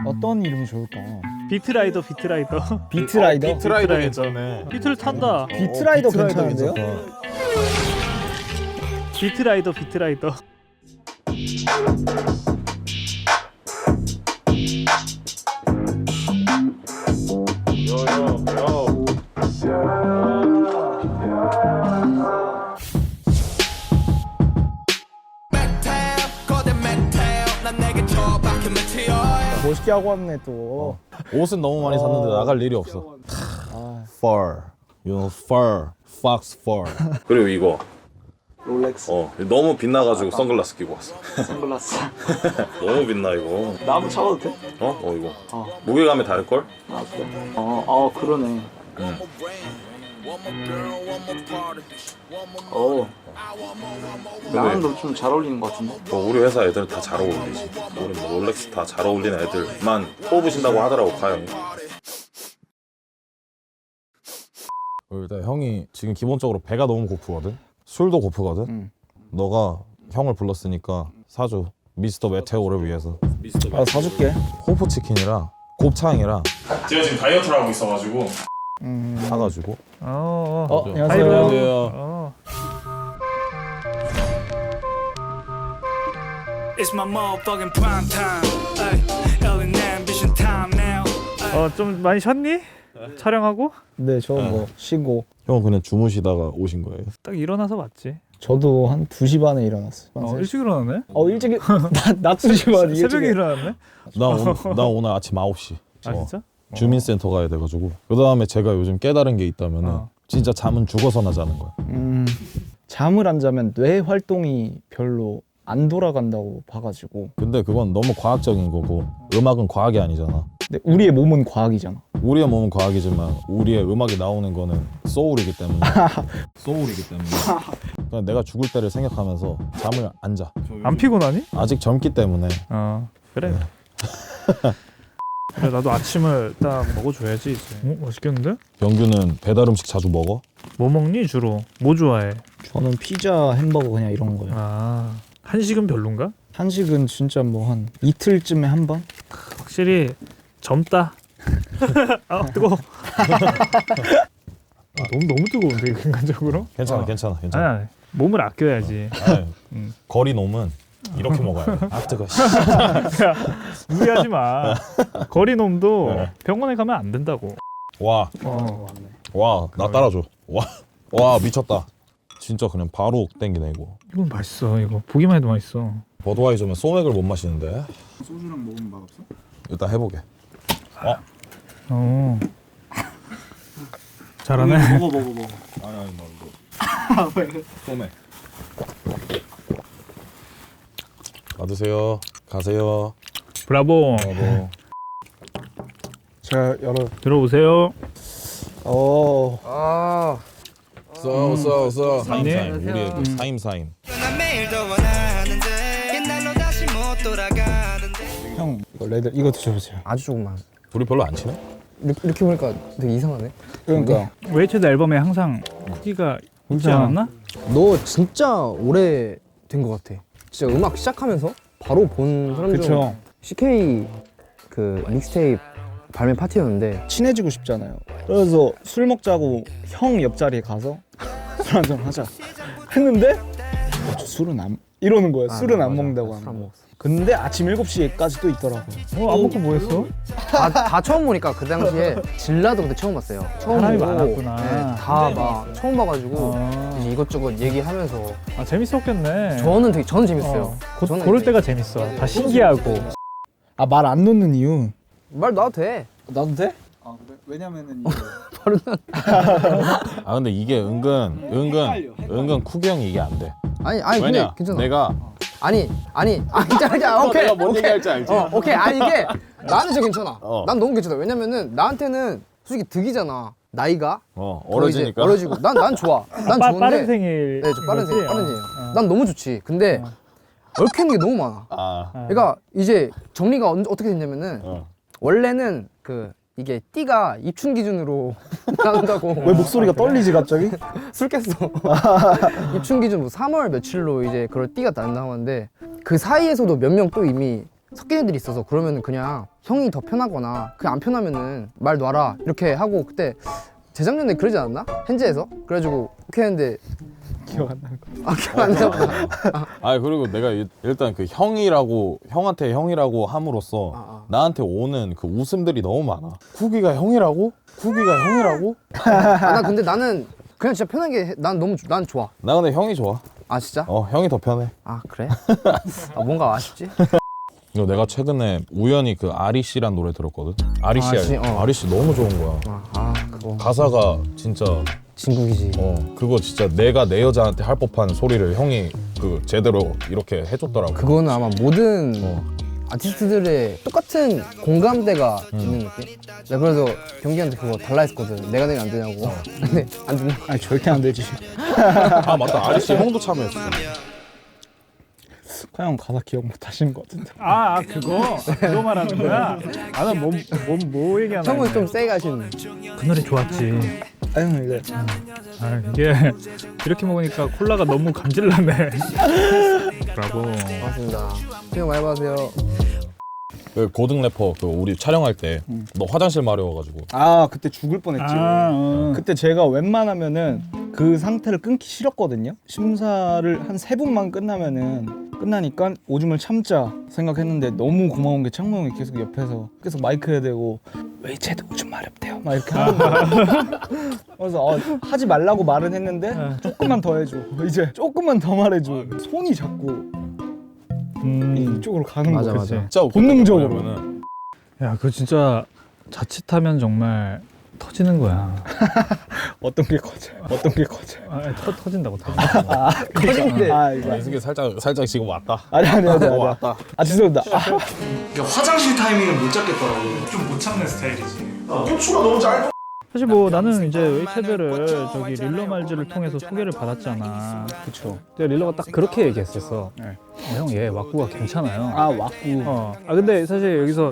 어떤 이름이 좋을까요? 비트라이더. 비트라이더? 비트라이더 괜찮네. 비트를 탄다. 비트라이더 괜찮은데요? 비트라이더. 멋있게 하고 왔네 또. 옷은 너무 많이 샀는데 나갈 일이 없어. Fur, you know, fur, fox fur. 그리고 이거 롤렉스. 너무 빛나가지고 선글라스 끼고 왔어. 선글라스. 너무 빛나 이거. 나 한번 잡아도 돼? 이거. 무게감이 다를 걸? 아 그래? 그러네. 응. 나는 너 좀 잘 어울리는 것 같은데? 우리 회사 애들은 다 잘 어울리지. 우리 뭐 롤렉스 다 잘 어울리는 애들만 뽑으신다고 하더라고 가영이. 일단 형이 지금 기본적으로 배가 너무 고프거든. 술도 고프거든. 너가 형을 불렀으니까 사줘. 미스터 메테오를 위해서. 아 사줄게. 호프 치킨이랑 곱창이랑 제가 지금 다이어트를 하고 있어가지고 사가지고. 안녕하세요. It's my motherfucking prime time. Early ambition time now. 좀 많이 쉬었니? 촬영하고? 네, 저 뭐 쉬고. 형은 그냥 주무시다가 오신 거예요? 딱 일어나서 왔지. 저도 한 2시 반에 일어났어요. 일찍 일어났네? 일찍 나 2시 반에 새벽에 일어났네? 나 오늘 아침 9시. 아 진짜? 주민센터 가야 돼가지고. 그 다음에 제가 요즘 깨달은 게 있다면은 진짜 잠은 죽어서나 자는 거야. 잠을 안 자면 뇌 활동이 별로 안 돌아간다고 봐가지고. 근데 그건 너무 과학적인 거고 음악은 과학이 아니잖아. 근데 우리의 몸은 과학이잖아. 우리의 몸은 과학이지만 우리의 음악이 나오는 거는 소울이기 때문에 그냥 내가 죽을 때를 생각하면서 잠을 안 자. 안 피곤하니? 아직 젊기 때문에. 그래. 그래 나도 아침을 딱 먹어줘야지 이제. 맛있겠는데? 병규는 배달 음식 자주 먹어? 뭐 먹니 주로? 뭐 좋아해? 저는 피자, 햄버거 그냥 이런 거요. 한식은 별론가? 한식은 진짜 뭐 한 이틀쯤에 한 번? 확실히 젊다. 뜨거워. 너무 뜨거운데 인간적으로? 괜찮아. 아니 몸을 아껴야지. 거리 놈은 이렇게 먹어야 돼. 뜨거. 무리하지 마. 거리 놈도 병원에 가면 안 된다고. 와, 나 따라줘. 와 미쳤다. 진짜 그냥 바로 땡기네 이거. 이건 맛있어. 이거 보기만 해도 맛있어. 버드와이저면 소맥을 못 마시는데. 소주랑 먹으면 맛없어? 일단 해보게. 잘하네. 먹어. 아니 너 이거. 소맥. 받으세요. 가세요. 브라보. 제가 들어오세요. 써. 네. 우리의 그 사임. 형 이거 레드 이거 드셔보세요. 아주 조금만. 둘이 별로 안 친해? 이렇게 보니까 되게 이상하네. 그러니까 웨이트드 앨범에 항상 후기가 있지 않았나? 너 진짜 오래 된 것 같아. 진짜 음악 시작하면서 바로 본 사람 중 그쵸. CK 그 믹스테이프 발매 파티였는데 친해지고 싶잖아요. 그래서 술 먹자고 형 옆자리에 가서 술 한잔 하자 했는데 저 술은 안 이러는 거야. 술은 안 먹는다고 술안 하는 거. 먹었어. 근데 아침 7시까지 또 있더라고요. 안 먹고 뭐 했어? 다 처음 보니까 그 당시에 질라도 그때 처음 봤어요. 처음 사람이 보고, 많았구나. 다 막 처음 봐가지고 이제 이것저것 얘기하면서 재밌었겠네. 저는 재밌어요. 저는 고를 때가 재밌어. 다 신기하고. 아 말 안 놓는 이유? 말 놔도 돼. 나도 돼? 아 그래? 왜냐면은 근데 이게 은근 쿠기 형이 이게 안 돼. 아니 근데 왜냐? 괜찮아. 내가 아니 진짜 오케이. 내가 뭔 오케이. 얘기할지 알지? 오케이. 아니 이게 나는 진짜 괜찮아. 난 너무 괜찮아. 왜냐면은 나한테는 솔직히 득이잖아. 나이가 어려지니까. 어려지고 난 좋아. 난 좋은데. 빠른 생일. 네, 저 빠른 생이에요. 난 너무 좋지. 근데 얽혀있는 게 너무 많아. 그러니까 이제 정리가 어떻게 됐냐면은 원래는 이게 띠가 입춘 기준으로 나온다고. 왜 목소리가 떨리지 갑자기? 술 깼어. 입춘 기준 3월 며칠로 이제 그럴 띠가 나온다고 하는데 그 사이에서도 몇 명 또 이미 섞인 애들이 있어서 그러면 그냥 형이 더 편하거나 그냥 안 편하면은 말 놔라 이렇게 하고 그때 재작년에 그러지 않았나? hen제에서? 그래가지고 그렇게 했는데 기억 안 나는 거. 아 기억 안 나구나. 아 그리고 내가 일단 그 형한테 형이라고 함으로써 나한테 오는 그 웃음들이 너무 많아. 쿠기가 형이라고? 나 근데 나는 그냥 진짜 편하게 난 좋아. 나 근데 형이 좋아. 아 진짜? 형이 더 편해. 아 그래? 아, 뭔가 아쉽지? 이거 내가 최근에 우연히 그 아리씨란 노래 들었거든. 아리씨, 아리씨 너무 좋은 거야. 그거 가사가 진짜 진국이지. 그거 진짜 내가 내 여자한테 할 법한 소리를 형이 그 제대로 이렇게 해줬더라고. 그거는 아마 모든 아티스트들의 똑같은 공감대가 있는 느낌? 내가 그래서 경기한테 그거 달라 했거든. 내가 내면 안 되냐고. 근데 안 된다. 아니 절대 안 되지. 아 맞다, 아리씨 형도 참여했어. 형 가사 기억 못 하시는 것 같은데. 그거 말하는 거야? 뭐 얘기하나? 형은 좀 세게 하시는. 그 노래 좋았지. 아유 이게 이게 이렇게 먹으니까 콜라가 너무 감질나네. 라고. 맞습니다. 수영 많이 받으세요. 그 고등 래퍼 그 우리 촬영할 때 너 화장실 마려워가지고 아 그때 죽을 뻔했지. 아, 그때 제가 웬만하면은 그 상태를 끊기 싫었거든요. 심사를 한 3분만 끝나니까 오줌을 참자 생각했는데 너무 고마운 게 창모 형이 계속 옆에서 계속 마이크에 대고 왜 쟤도 오줌 마렵대요 막 이렇게 하는 거야. 그래서 하지 말라고 말은 했는데 조금만 더 해줘. 이제 조금만 더 말해줘. 손이 자꾸 이쪽으로 가는 맞아, 거야. 맞아. 진짜 본능적으로. 뭐냐면은 야, 그거 진짜 자칫하면 정말 터지는 거야. 어떤 게 커져? 터진다고. 커진데. 이거 이승기 살짝 지금 왔다. 아니. 왔다. 아 죄송합니다. 화장실 타이밍을 못 잡겠더라고요. 좀 못 참는 스타일이지. 고추가 너무 짧아. 사실 뭐 나는 이제 웨이체드를 저기 릴러 말즈를 통해서 소개를 받았잖아. 그쵸. 근데 릴러가 딱 그렇게 얘기했었어. 네. 형, 얘 왁구가 괜찮아요. 아 왁구 근데 사실 여기서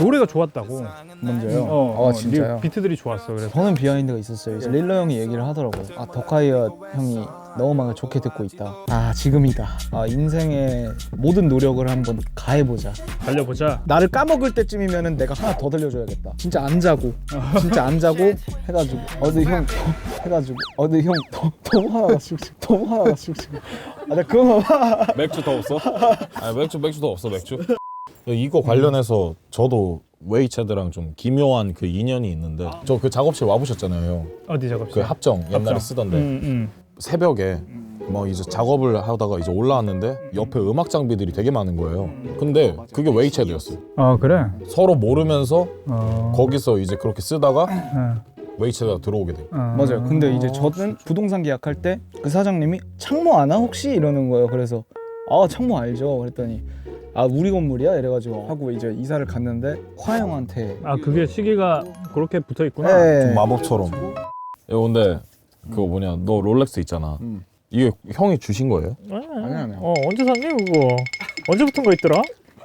노래가 좋았다고. 먼저요. 진짜요? 비트들이 좋았어. 그래서 저는 비하인드가 있었어요. 이제 릴러 형이 얘기를 하더라고요. 덕하이엇 형이 너무 막 좋게 듣고 있다. 지금이다. 인생의 모든 노력을 한번 가해보자. 달려보자. 나를 까먹을 때쯤이면은 내가 하나 더 들려줘야겠다. 진짜 안 자고 해가지고 너무 화나다 지금. 나 그거 봐. 맥주 더 없어? 아니 맥주 더 없어 맥주? 이거 관련해서 저도 웨이체드랑 좀 기묘한 그 인연이 있는데 저 그 작업실 와보셨잖아요 형. 어디 작업실? 그 합정 옛날에 쓰던데 새벽에 뭐 이제 작업을 하다가 이제 올라왔는데 옆에 음악 장비들이 되게 많은 거예요. 근데 그게 웨이체드였어요. 그래? 서로 모르면서 거기서 이제 그렇게 쓰다가 웨이체드가 들어오게 돼요. 맞아요. 근데 이제 저는 부동산 계약할 때 그 사장님이 창모 아나 혹시 이러는 거예요. 그래서 창모 알죠. 그랬더니 우리 건물이야? 이래가지고 하고 이제 이사를 갔는데 화영한테 그게 시기가 그렇게 붙어 있구나. 네. 마법처럼. 근데 그거 뭐냐, 너 롤렉스 있잖아. 이게 형이 주신 거예요? 아니. 언제 샀니 그거? 언제부턴 거 있더라?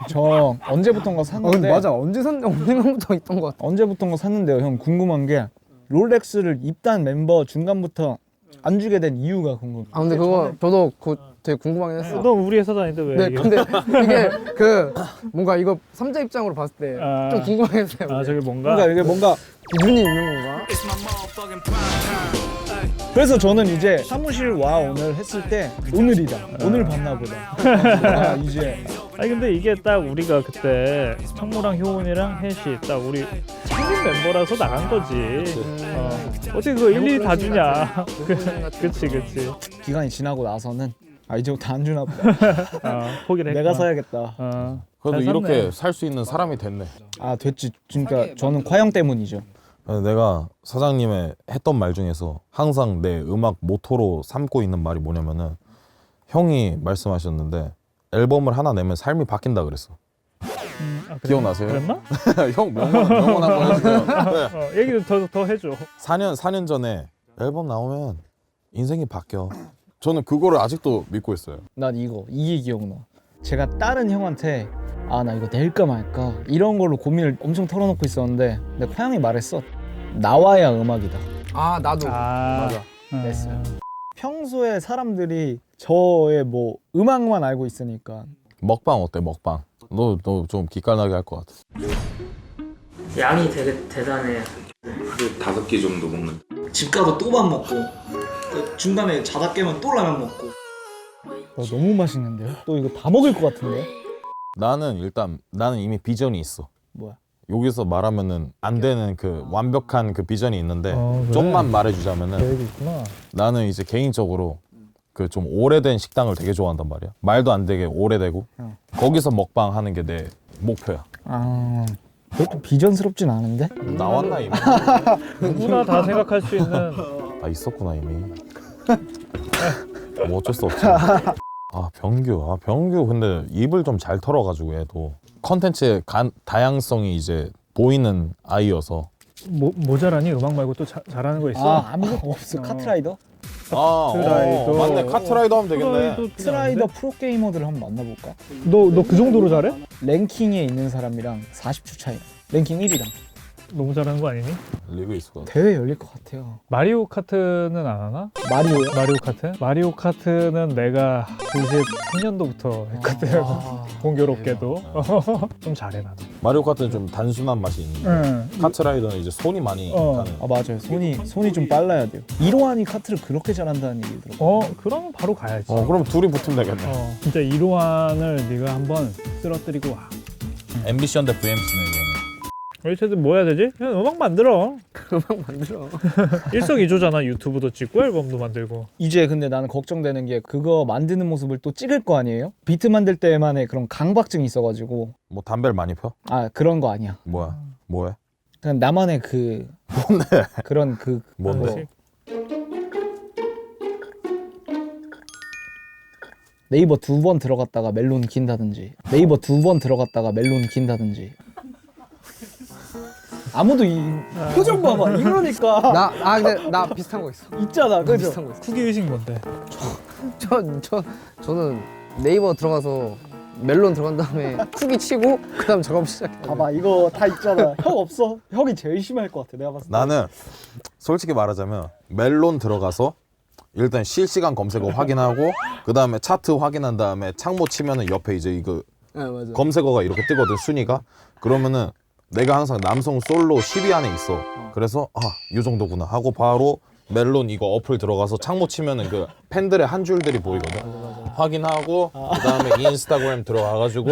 저 언제부턴가 샀는데 맞아. 언젠가부터 있던 것 같아. 언제부턴가 샀는데요. 형 궁금한 게 롤렉스를 입단 멤버 중간부터 안 주게 된 이유가 궁금해요. 근데 그거 저도 되게 궁금하긴 했어. 너 우리 회사 다니는데 왜? 네, 이게? 근데 이게 뭔가 이거 3자 입장으로 봤을 때 좀 궁금하긴 했어요. 저게 뭔가? 그러니까 이게 뭔가 기준이 있는 건가? It's my motherfucking prime time. 그래서 저는 이제 사무실 와 오늘 했을 때 오늘이다. 오늘 봤나 보다. 이제 근데 이게 딱 우리가 그때 청무랑 효원이랑 혜시 딱 우리 창립 멤버라서 나간 거지. 어떻게 그거 일일이 다 주냐? 그치. 기간이 지나고 나서는 이제부터 안 주나 보다. 포기를 했구나. 내가 사야겠다. 그래도 잘 이렇게 샀네. 살 수 있는 사람이 됐네. 됐지. 그러니까 저는 과형 때문이죠. 내가 사장님의 했던 말 중에서 항상 내 음악 모토로 삼고 있는 말이 뭐냐면은 형이 말씀하셨는데 앨범을 하나 내면 삶이 바뀐다 그랬어. 기억나세요? 그랬나? 형 명언 한번 해주세요. 얘기를 더 해줘. 4년 전에 앨범 나오면 인생이 바뀌어. 저는 그거를 아직도 믿고 있어요. 난 이게 기억나. 제가 다른 형한테 나 이거 낼까 말까 이런 걸로 고민을 엄청 털어놓고 있었는데 근데 화영이 말했어. 나와야 음악이다. 나도. 맞아. 냈어요. 평소에 사람들이 저의 뭐 음악만 알고 있으니까 먹방 어때? 먹방. 너 좀 기깔나게 할 것 같아. 양이 되게 대단해. 하루에 5끼 정도 먹는. 집 가도 또 밥 먹고 그 중간에 자다 깨면 또 라면 먹고. 너무 맛있는데요? 또 이거 다 먹을 것 같은데? 나는 이미 비전이 있어. 뭐야? 여기서 말하면은 안 되는 그 완벽한 그 비전이 있는데 그래? 좀만 말해주자면은 계획이 있구나. 나는 이제 개인적으로 그 좀 오래된 식당을 되게 좋아한단 말이야. 말도 안 되게 오래되고 거기서 먹방 하는 게 내 목표야. 아, 그것도 비전스럽진 않은데? 나왔나 이미? 누구나 다 생각할 수 있는 아 있었구나 이미. 뭐 어쩔 수 없지. 병규 근데 입을 좀 잘 털어가지고 얘도 컨텐츠의 다양성이 이제 보이는 아이여서. 모자라니? 음악 말고 또 잘하는 거 있어? 아무것도 없어. 카트라이더? 카트라이더. 맞네. 카트라이더 하면 되겠네. 카트라이더 프로게이머들을 한번 만나볼까? 너 그 정도로 잘해? 랭킹에 있는 사람이랑 40초 차이. 랭킹 1위랑. 너무 잘하는 거 아니니? 리그 있을 것 같아. 대회 열릴 것 같아요. 마리오 카트는 안 하나? 마리오요? 마리오 카트? 마리오 카트는 내가 93년도부터 했거든. 공교롭게도. 좀 잘해 나도. 마리오 카트는 좀 단순한 맛이 있는데 응. 카트라이더는 이제 손이 많이 가는. 아 맞아요. 손이 좀 빨라야 돼요. 이로한이 카트를 그렇게 잘한다는 얘기 들어. 그러면 바로 가야지. 그럼 둘이 붙으면 되겠네. 진짜 이로한을 네가 한번 쓰러뜨리고 와. 앰비션 대 VMC네 이거는. 우리 쟤들 뭐 해야 되지? 그냥 음악 만들어. 음악 만들어. 일석이조잖아. 유튜브도 찍고 앨범도 만들고. 이제 근데 나는 걱정되는 게 그거 만드는 모습을 또 찍을 거 아니에요? 비트 만들 때만의 그런 강박증이 있어가지고 뭐 담배를 많이 펴? 그런 거 아니야. 뭐야? 뭐해? 그냥 나만의 그 뭔데? 그런 그 뭔데? 네이버 2번 들어갔다가 멜론 긴다든지 네이버 2번 들어갔다가 멜론 긴다든지 아무도 이 표정 봐봐 이러니까 근데 나 비슷한 거 있어. 있잖아 그죠? 비슷한 거 있어. 쿠기 의식 뭔데? 저는 네이버 들어가서 멜론 들어간 다음에 쿡이 치고 그다음 작업 시작해. 봐봐 이거 다 있잖아. 형 없어. 형이 제일 심할 것 같아 내가 봤을 때. 나는 솔직히 말하자면 멜론 들어가서 일단 실시간 검색어 확인하고 그 다음에 차트 확인한 다음에 창모 치면은 옆에 이제 이거 네, 맞아. 검색어가 이렇게 뜨거든 순위가. 그러면은 내가 항상 남성 솔로 10위 안에 있어. 그래서 이 정도구나 하고 바로 멜론 이거 어플 들어가서 창모 치면은 그 팬들의 한 줄들이 보이거든. 확인하고 그다음에 인스타그램 들어가가지고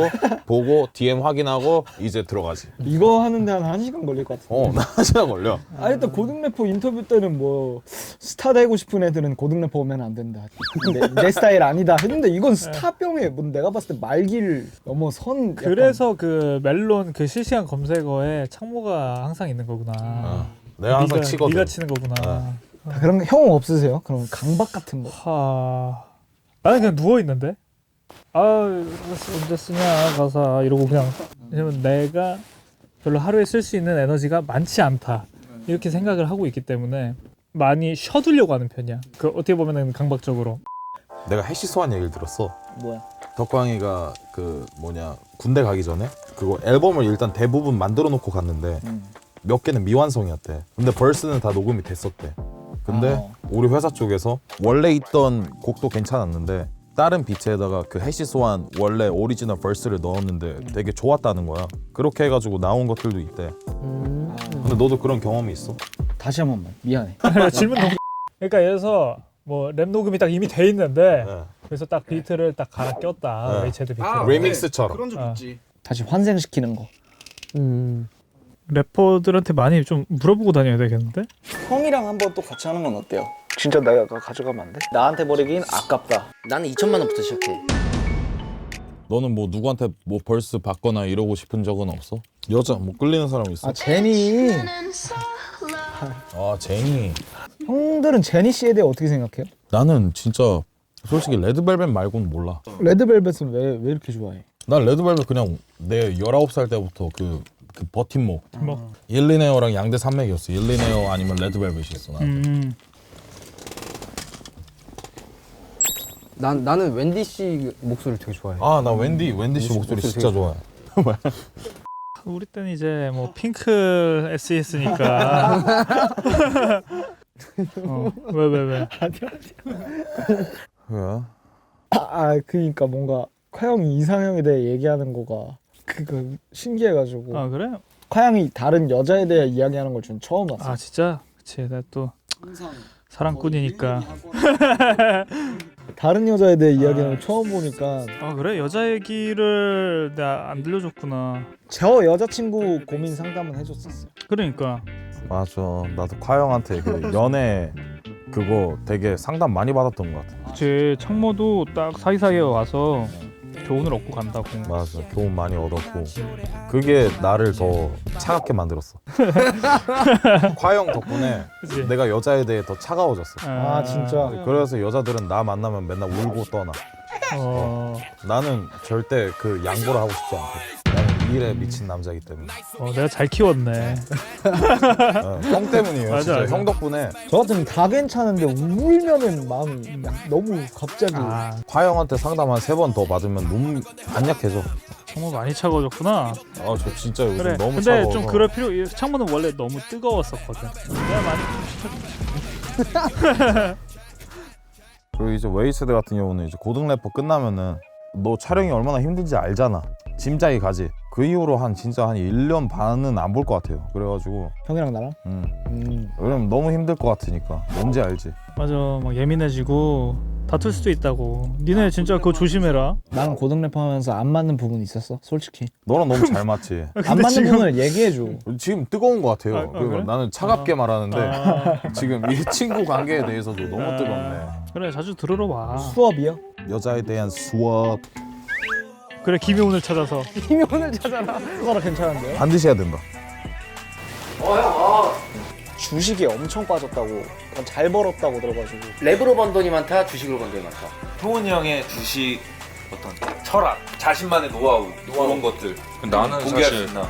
보고 DM 확인하고 이제 들어가지. 이거 하는데 한 1시간 걸릴 것 같아. 나 1시간 걸려. 일단 고등 래퍼 인터뷰 때는 뭐 스타 되고 싶은 애들은 고등 래퍼 오면 안 된다. 내 스타일 아니다 했는데 이건 스타병에 뭐 내가 봤을 때 말기를 넘어선 약간 그래서 그 멜론 그 실시간 검색어에 창모가 항상 있는 거구나. 내가 항상 치거든. 네가 치는 거구나. 그런 거 형 없으세요? 그런 강박 같은 거. 나는 그냥 누워 있는데. 언제 쓰냐 가사 이러고 그냥. 왜냐면 내가 별로 하루에 쓸 수 있는 에너지가 많지 않다 이렇게 생각을 하고 있기 때문에 많이 쉬어두려고 하는 편이야. 그 어떻게 보면은 강박적으로. 내가 해시 소환 얘기를 들었어. 뭐야? 덕광이가 군대 가기 전에 그거 앨범을 일단 대부분 만들어 놓고 갔는데 몇 개는 미완성이었대. 근데 벌스는 다 녹음이 됐었대. 근데 우리 회사 쪽에서 원래 있던 곡도 괜찮았는데 다른 비트에다가 그 해시 소환 원래 오리지널 벌스를 넣었는데 되게 좋았다는 거야. 그렇게 해가지고 나온 것들도 있대. 근데 너도 그런 경험이 있어? 다시 한 번만. 미안해. 질문 너무. 그러니까 예를 들어서 뭐 랩 녹음이 딱 이미 돼 있는데 네. 그래서 딱 비트를 딱 갈아 꼈다. 네. 웨이체드 비트. 리믹스처럼. 그런 적 있지. 다시 환생시키는 거. 래퍼들한테 많이 좀 물어보고 다녀야 되겠는데? 형이랑 한번 또 같이 하는 건 어때요? 진짜 내가 가져가면 안 돼? 나한테 버리긴 아깝다. 나는 2천만 원부터 시작해. 너는 뭐 누구한테 뭐 벌스 받거나 이러고 싶은 적은 없어? 여자 뭐 끌리는 사람 있어? 제니. 제니. 형들은 제니 씨에 대해 어떻게 생각해요? 나는 진짜 솔직히 레드벨벳 말고는 몰라. 레드벨벳은 왜 이렇게 좋아해? 난 레드벨벳 그냥 내 19살 때부터 그 버팀목 일리네어랑 양대 산맥이었어. 일리네어 아니면 레드벨벳이었어. 나는 웬디 씨 목소리를 되게 좋아해. 나 wendy 씨 목소리 진짜 좋아해. 우리 때는 이제 뭐 핑크 SES니까. 왜? 왜? 그러니까 뭔가 콰형이 이상형에 대해 얘기하는 거가 그거 신기해가지고 아 그래? 콰형이 다른 여자에 대해 이야기하는 걸 전 처음 봤어. 아 진짜? 그치 내가 또 사랑꾼이니까. 다른 여자에 대해 이야기하는 걸 처음 보니까 아 그래? 여자 얘기를 내가 안 들려줬구나. 저 여자친구 고민 상담은 해줬었어요. 그러니까 맞아. 나도 콰형한테 그 연애 그거 되게 상담 많이 받았던 것 같아. 제 창모도 딱 사이사이에 와서 교훈을 얻고 간다고. 맞아. 교훈 많이 얻었고 그게 나를 더 차갑게 만들었어. 콰형 덕분에 그치? 내가 여자에 대해 더 차가워졌어. 아 진짜. 그래서 여자들은 나 만나면 맨날 울고 떠나. 나는 절대 그 양보를 하고 싶지 않고 나는 일에 미친 남자이기 때문에. 내가 잘 키웠네. 형 때문이에요. 맞아, 진짜 맞아. 형 덕분에. 저 같으면 다 괜찮은데 울면은 마음이 너무 갑자기. 아 콰형한테 상담 한 3번 더 받으면 너무 안 약해져. 창모 많이 차가워졌구나. 아 저 진짜 요즘 그래. 너무 근데 차가워서. 좀 그럴 필요. 창모는 원래 너무 뜨거웠었거든. 내가 많이 좀 식혀줄게. 그리고 이제 웨이스드 같은 경우는 이제 고등 래퍼 끝나면은 너 촬영이 얼마나 힘든지 알잖아. 짐작이 가지. 그 이후로 진짜 한 1년 반은 안 볼 것 같아요. 그래가지고 형이랑 나랑? 왜냐면 너무 힘들 것 같으니까. 뭔지 알지? 맞아. 막 예민해지고 다툴 수도 있다고. 니네 진짜 그거 조심해라. 나는 고등 래퍼 하면서 안 맞는 부분 있었어 솔직히. 너랑 너무 잘 맞지. 안 맞는 부분을 얘기해줘. 지금 뜨거운 것 같아요. 그리고 그래? 나는 차갑게 말하는데 지금 이 친구 관계에 대해서도 너무 뜨겁네. 그래 자주 들으러 와. 수업이요? 여자에 대한 수업 그래 김효은을 찾아서. 힘이 오늘 찾아라. 그거라 괜찮은데요? 반드시 해야 된다. 주식에 엄청 빠졌다고 잘 벌었다고 들어가지고. 랩으로 번 돈이 많다, 주식으로 번 돈이 많다. 효원이 형의 주식 어떤 철학, 자신만의 노하우 이런 것들 나는 공개할 수 사실 있나?